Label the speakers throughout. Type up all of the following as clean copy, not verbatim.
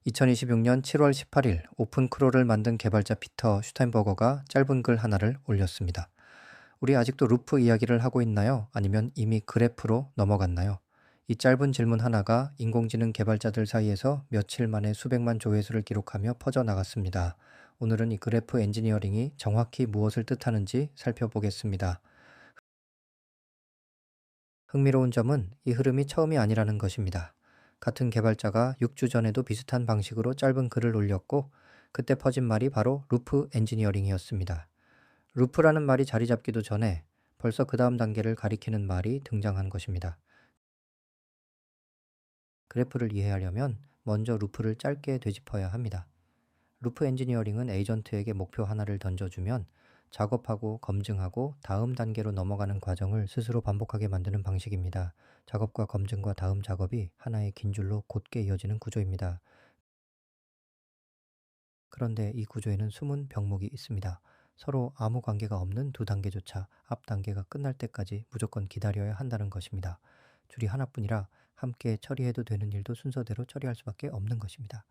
Speaker 1: 2026년 7월 18일 오픈크롤을 만든 개발자 피터 슈타인버거가 짧은 글 하나를 올렸습니다. 우리 아직도 루프 이야기를 하고 있나요? 아니면 이미 그래프로 넘어갔나요? 이 짧은 질문 하나가 인공지능 개발자들 사이에서 며칠 만에 수백만 조회수를 기록하며 퍼져나갔습니다. 오늘은 이 그래프 엔지니어링이 정확히 무엇을 뜻하는지 살펴보겠습니다. 흥미로운 점은 이 흐름이 처음이 아니라는 것입니다. 같은 개발자가 6주 전에도 비슷한 방식으로 짧은 글을 올렸고, 그때 퍼진 말이 바로 루프 엔지니어링이었습니다. 루프라는 말이 자리 잡기도 전에 벌써 그 다음 단계를 가리키는 말이 등장한 것입니다. 그래프를 이해하려면 먼저 루프를 짧게 되짚어야 합니다. 루프 엔지니어링은 에이전트에게 목표 하나를 던져주면 작업하고 검증하고 다음 단계로 넘어가는 과정을 스스로 반복하게 만드는 방식입니다. 작업과 검증과 다음 작업이 하나의 긴 줄로 곧게 이어지는 구조입니다. 그런데 이 구조에는 숨은 병목이 있습니다. 서로 아무 관계가 없는 두 단계조차 앞 단계가 끝날 때까지 무조건 기다려야 한다는 것입니다. 줄이 하나뿐이라 함께 처리해도 되는 일도 순서대로 처리할 수밖에 없는 것입니다.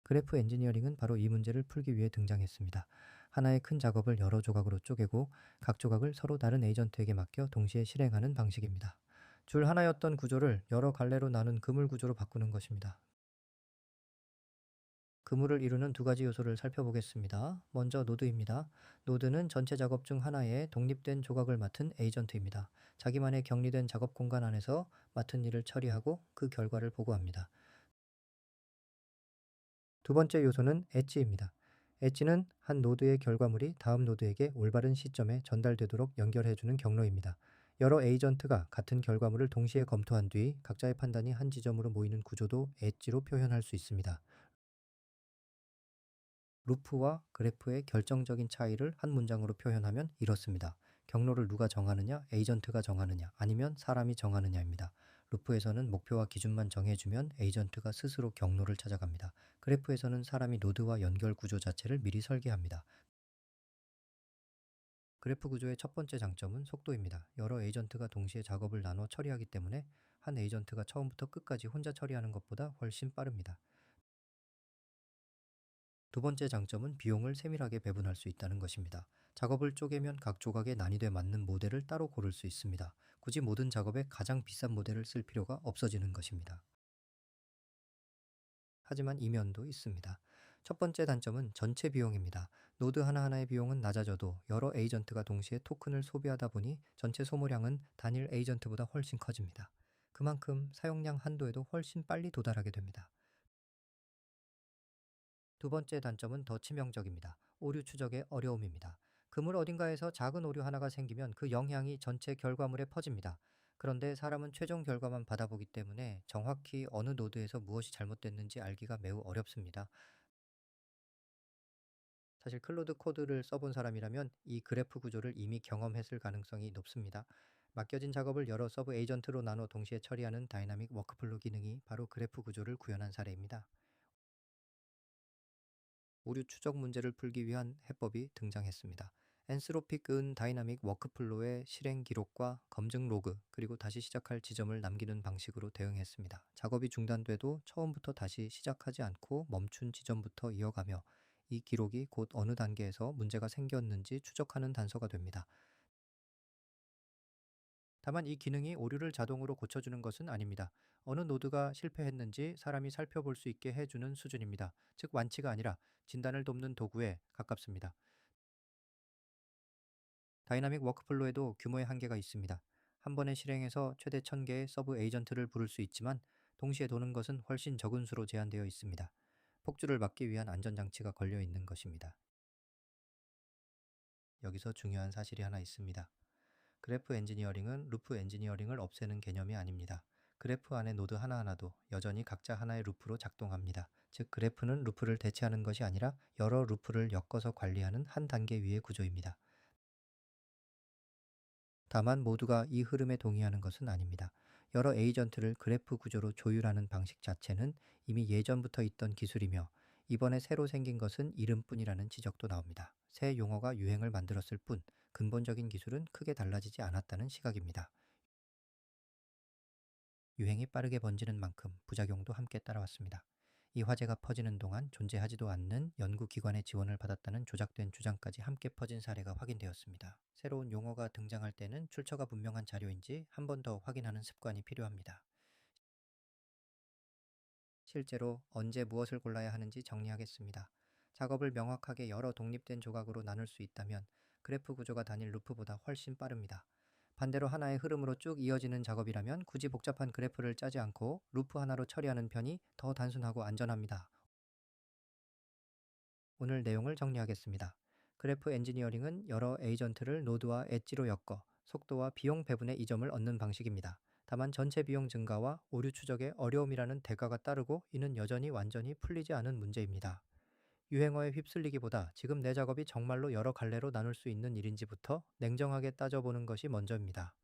Speaker 1: 그래프 엔지니어링은 바로 이 문제를 풀기 위해 등장했습니다. 하나의 큰 작업을 여러 조각으로 쪼개고 각 조각을 서로 다른 에이전트에게 맡겨 동시에 실행하는 방식입니다. 줄 하나였던 구조를 여러 갈래로 나눈 그물 구조로 바꾸는 것입니다. 그물을 이루는 두 가지 요소를 살펴보겠습니다. 먼저 노드입니다. 노드는 전체 작업 중 하나의 독립된 조각을 맡은 에이전트입니다. 자기만의 격리된 작업 공간 안에서 맡은 일을 처리하고 그 결과를 보고합니다. 두 번째 요소는 엣지입니다. 엣지는 한 노드의 결과물이 다음 노드에게 올바른 시점에 전달되도록 연결해주는 경로입니다. 여러 에이전트가 같은 결과물을 동시에 검토한 뒤 각자의 판단이 한 지점으로 모이는 구조도 엣지로 표현할 수 있습니다. 루프와 그래프의 결정적인 차이를 한 문장으로 표현하면 이렇습니다. 경로를 누가 정하느냐, 에이전트가 정하느냐, 아니면 사람이 정하느냐입니다. 루프에서는 목표와 기준만 정해주면 에이전트가 스스로 경로를 찾아갑니다. 그래프에서는 사람이 노드와 연결 구조 자체를 미리 설계합니다. 그래프 구조의 첫 번째 장점은 속도입니다. 여러 에이전트가 동시에 작업을 나눠 처리하기 때문에 한 에이전트가 처음부터 끝까지 혼자 처리하는 것보다 훨씬 빠릅니다. 두 번째 장점은 비용을 세밀하게 배분할 수 있다는 것입니다. 작업을 쪼개면 각 조각의 난이도에 맞는 모델을 따로 고를 수 있습니다. 굳이 모든 작업에 가장 비싼 모델을 쓸 필요가 없어지는 것입니다. 하지만 이면도 있습니다. 첫 번째 단점은 전체 비용입니다. 노드 하나하나의 비용은 낮아져도 여러 에이전트가 동시에 토큰을 소비하다 보니 전체 소모량은 단일 에이전트보다 훨씬 커집니다. 그만큼 사용량 한도에도 훨씬 빨리 도달하게 됩니다. 두 번째 단점은 더 치명적입니다. 오류 추적의 어려움입니다. 그물 어딘가에서 작은 오류 하나가 생기면 그 영향이 전체 결과물에 퍼집니다. 그런데 사람은 최종 결과만 받아보기 때문에 정확히 어느 노드에서 무엇이 잘못됐는지 알기가 매우 어렵습니다. 사실 클로드 코드를 써본 사람이라면 이 그래프 구조를 이미 경험했을 가능성이 높습니다. 맡겨진 작업을 여러 서브 에이전트로 나눠 동시에 처리하는 다이나믹 워크플로 기능이 바로 그래프 구조를 구현한 사례입니다. 오류 추적 문제를 풀기 위한 해법이 등장했습니다. 엔스로픽 은 다이나믹 워크플로의 실행 기록과 검증 로그, 그리고 다시 시작할 지점을 남기는 방식으로 대응했습니다. 작업이 중단돼도 처음부터 다시 시작하지 않고 멈춘 지점부터 이어가며 이 기록이 곧 어느 단계에서 문제가 생겼는지 추적하는 단서가 됩니다. 다만 이 기능이 오류를 자동으로 고쳐주는 것은 아닙니다. 어느 노드가 실패했는지 사람이 살펴볼 수 있게 해주는 수준입니다. 즉 완치가 아니라 진단을 돕는 도구에 가깝습니다. 다이나믹 워크플로에도 규모의 한계가 있습니다. 한 번에 실행해서 최대 1000개의 서브 에이전트를 부를 수 있지만 동시에 도는 것은 훨씬 적은 수로 제한되어 있습니다. 폭주를 막기 위한 안전장치가 걸려 있는 것입니다. 여기서 중요한 사실이 하나 있습니다. 그래프 엔지니어링은 루프 엔지니어링을 없애는 개념이 아닙니다. 그래프 안의 노드 하나하나도 여전히 각자 하나의 루프로 작동합니다. 즉 그래프는 루프를 대체하는 것이 아니라 여러 루프를 엮어서 관리하는 한 단계 위의 구조입니다. 다만 모두가 이 흐름에 동의하는 것은 아닙니다. 여러 에이전트를 그래프 구조로 조율하는 방식 자체는 이미 예전부터 있던 기술이며 이번에 새로 생긴 것은 이름뿐이라는 지적도 나옵니다. 새 용어가 유행을 만들었을 뿐 근본적인 기술은 크게 달라지지 않았다는 시각입니다. 유행이 빠르게 번지는 만큼 부작용도 함께 따라왔습니다. 이 화제가 퍼지는 동안 존재하지도 않는 연구기관의 지원을 받았다는 조작된 주장까지 함께 퍼진 사례가 확인되었습니다. 새로운 용어가 등장할 때는 출처가 분명한 자료인지 한 번 더 확인하는 습관이 필요합니다. 실제로 언제 무엇을 골라야 하는지 정리하겠습니다. 작업을 명확하게 여러 독립된 조각으로 나눌 수 있다면 그래프 구조가 단일 루프보다 훨씬 빠릅니다. 반대로 하나의 흐름으로 쭉 이어지는 작업이라면 굳이 복잡한 그래프를 짜지 않고 루프 하나로 처리하는 편이 더 단순하고 안전합니다. 오늘 내용을 정리하겠습니다. 그래프 엔지니어링은 여러 에이전트를 노드와 엣지로 엮어 속도와 비용 배분의 이점을 얻는 방식입니다. 다만 전체 비용 증가와 오류 추적에 어려움이라는 대가가 따르고 이는 여전히 완전히 풀리지 않은 문제입니다. 유행어에 휩쓸리기보다 지금 내 작업이 정말로 여러 갈래로 나눌 수 있는 일인지부터 냉정하게 따져보는 것이 먼저입니다.